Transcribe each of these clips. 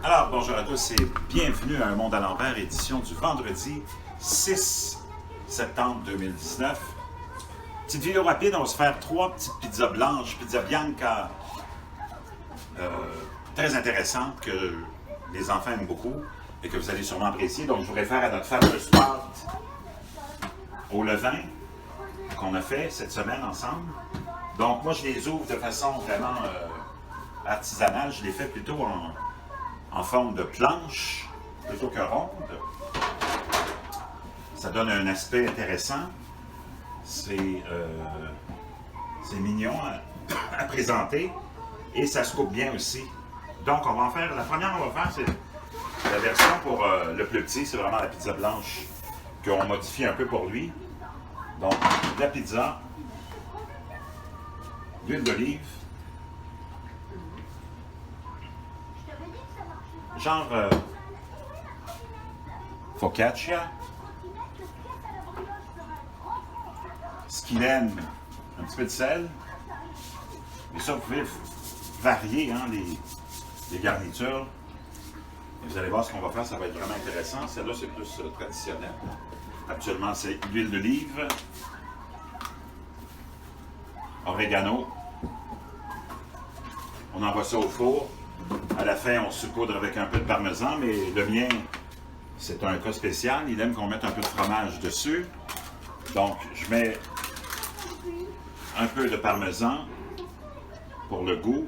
Alors, bonjour à tous et bienvenue à Un Monde à l'envers, édition du vendredi 6 septembre 2019. Petite vidéo rapide, on va se faire 3 petites pizzas blanches, pizza bianca, très intéressantes que les enfants aiment beaucoup et que vous allez sûrement apprécier. Donc, je vous réfère à notre fameuse pâte au levain qu'on a fait cette semaine ensemble. Donc, moi, je les ouvre de façon vraiment artisanale. Je les fais plutôt en forme de planche plutôt que ronde. Ça donne un aspect intéressant. C'est mignon à présenter et ça se coupe bien aussi. Donc, on va en faire. La première qu'on va faire, c'est la version pour le plus petit. C'est vraiment la pizza blanche qu'on modifie un peu pour lui. Donc, la pizza, l'huile d'olive, genre focaccia, ce qu'il aime, un petit peu de sel. Et ça, vous pouvez varier hein, les garnitures. Et vous allez voir ce qu'on va faire, ça va être vraiment intéressant. Celle-là, c'est plus traditionnel. Actuellement, c'est l'huile d'olive, oregano. On envoie ça au four. À la fin, on saupoudre avec un peu de parmesan, mais le mien, c'est un cas spécial. Il aime qu'on mette un peu de fromage dessus. Donc, je mets un peu de parmesan pour le goût.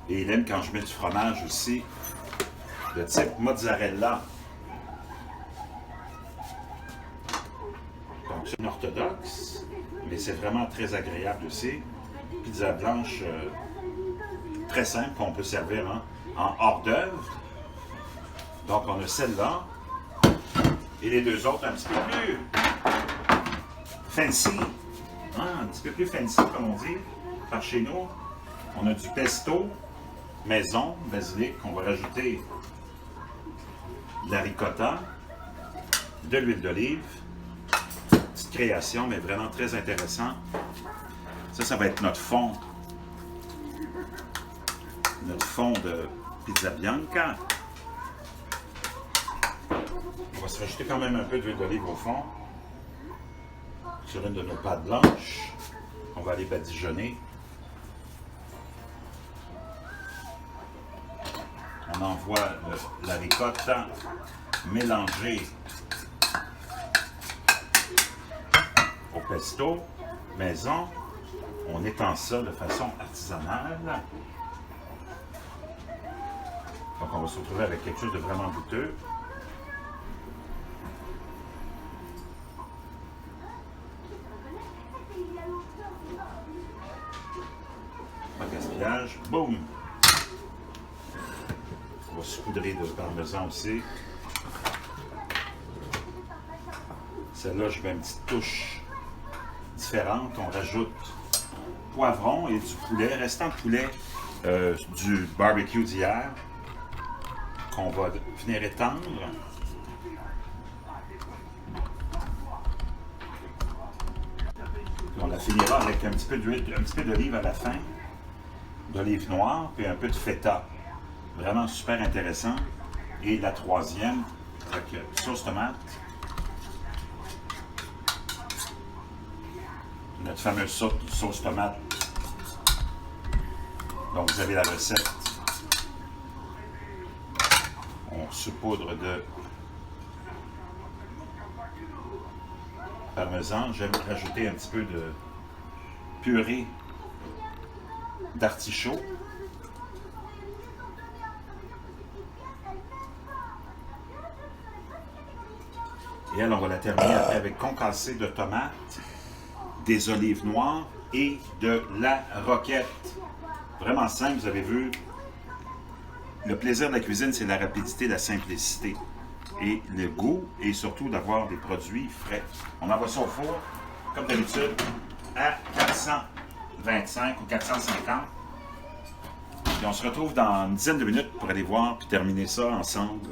Et il aime quand je mets du fromage aussi, de type mozzarella. Donc, c'est une orthodoxe, mais c'est vraiment très agréable aussi. Pizza blanche très simple qu'on peut servir hein, en hors d'œuvre. Donc, on a celle-là et les deux autres un petit peu plus fancy. Hein, un petit peu plus fancy, comme on dit, par chez nous. On a du pesto maison, basilic. On va rajouter de la ricotta, de l'huile d'olive. Petite création, mais vraiment très intéressant. Ça va être notre fond. Notre fond de pizza bianca. On va se rajouter quand même un peu d'huile d'olive au fond. Sur une de nos pâtes blanches. On va aller badigeonner. On envoie la ricotta mélangée au pesto maison. On étend ça de façon artisanale. Donc, on va se retrouver avec quelque chose de vraiment goûteux. Pas de gaspillage. Boum! On va saupoudrer de parmesan aussi. Celle-là, je mets une petite touche différente. On rajoute poivron et du poulet, restant de poulet du barbecue d'hier, qu'on va venir étendre. Puis on la finira avec un petit peu d'huile, un petit peu d'olive à la fin, d'olive noire, puis un peu de feta. Vraiment super intéressant. Et la troisième, avec sauce tomate. Notre fameuse sauce tomate. Donc vous avez la recette. On saupoudre de parmesan. J'aime rajouter un petit peu de purée d'artichaut. Et elle, on va la terminer après avec concassé de tomates, des olives noires et de la roquette. Vraiment simple, vous avez vu. Le plaisir de la cuisine, c'est la rapidité, la simplicité et le goût et surtout d'avoir des produits frais. On envoie ça au four, comme d'habitude, à 425 ou 450. Et on se retrouve dans une dizaine de minutes pour aller voir puis terminer ça ensemble.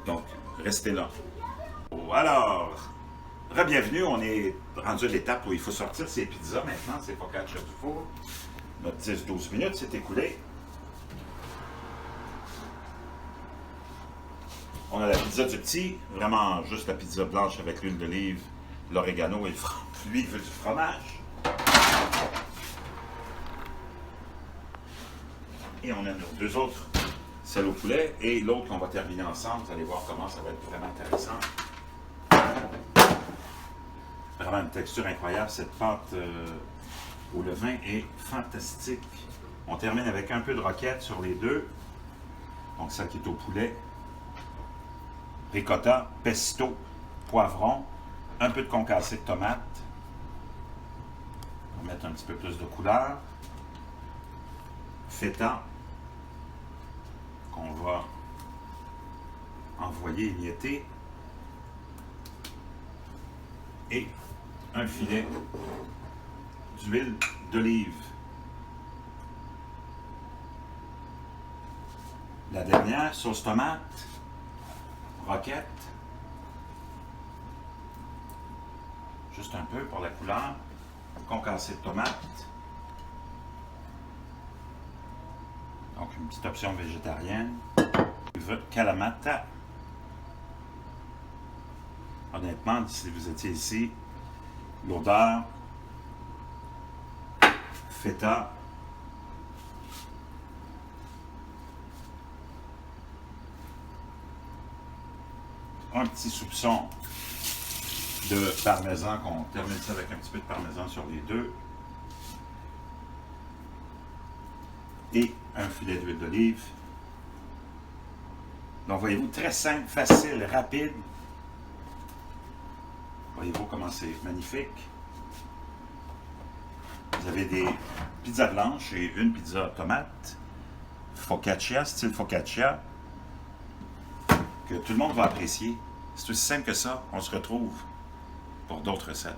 Donc, restez là. Alors, re-bienvenue, on est rendu à l'étape où il faut sortir ces pizzas maintenant, c'est focaccia du four. Notre 10-12 minutes s'est écoulé. On a la pizza du petit, vraiment juste la pizza blanche avec l'huile d'olive, l'orégano et l'huile du fromage. Et on a nos deux autres, celle au poulet et l'autre qu'on va terminer ensemble. Vous allez voir comment ça va être vraiment intéressant. Vraiment une texture incroyable. Cette pâte au levain est fantastique. On termine avec un peu de roquette sur les deux. Donc celle qui est au poulet. Ricotta, pesto, poivron, un peu de concassé de tomate. On va mettre un petit peu plus de couleur. Feta, qu'on va envoyer émietter. Et un filet d'huile d'olive. La dernière, sauce tomate, roquette. Juste un peu pour la couleur. Concassé de tomate. Donc une petite option végétarienne. Kalamata. Honnêtement, si vous étiez ici, l'odeur, feta, un petit soupçon de parmesan, qu'on termine ça avec un petit peu de parmesan sur les deux, et un filet d'huile d'olive. Donc voyez-vous, très simple, facile, rapide. Voyez-vous comment c'est magnifique. Vous avez des pizzas blanches et une pizza tomate. Focaccia, style focaccia, que tout le monde va apprécier. C'est aussi simple que ça. On se retrouve pour d'autres recettes.